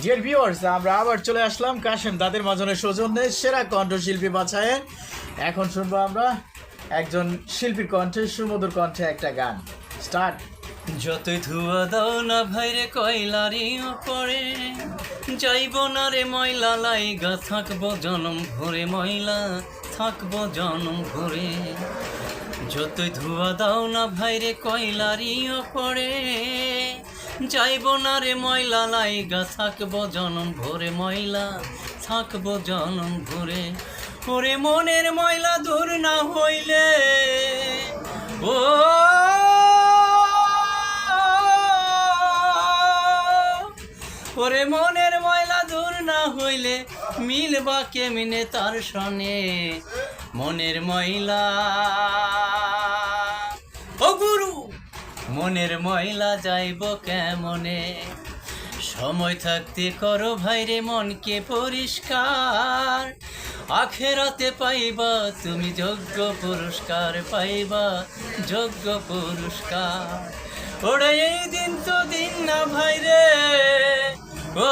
Dear viewers, আমরা আবার চলে আসলাম কাশেম দাদের মাজনের সৌজন্যে সেরা কণ্ঠশিল্পী বাছাইয়ে। এখন শুনবো আমরা একজন শিল্পীর কণ্ঠে, সুমধুর কণ্ঠে একটা গান। স্টার্ট। যতই ধুয়া দাও না ভাইরে কয়লারি পরে যাইব না রে ময়লা লাইগা থাকবো জনম ভরে ময়লা থাকবো জনম ভরে। যতই ধুয়া দাও না ভাইরে কয়লারি পরে যাইব না রে ময়লা লাইগা থাকবো জনম ভরে ময়লা থাকবো জনম ভরে। ওরে মনের ময়লা দূর না হইলে ও ওরে মনের ময়লা দূর না হইলে মিলবা কেমনে তার সনে মনের ময়লা। ও গুরু মনের ময়লা যাইব কেমনে? সময় থাকতে করো ভাইরে মনকে পরিষ্কার, আখেরাতে পাইবা তুমি যোগ্য পুরস্কার, পাইবা যোগ্য পুরস্কার। ওরে এই দিন তো দিন না ভাইরে ও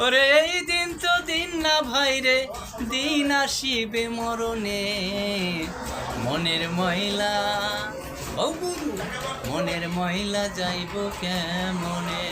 ওরে এই দিন তো দিন না ভাইরে, দিন আসিবে মরণে মনের ময়লা। ও গুরু মনের ময়লা যাইব কেমনে?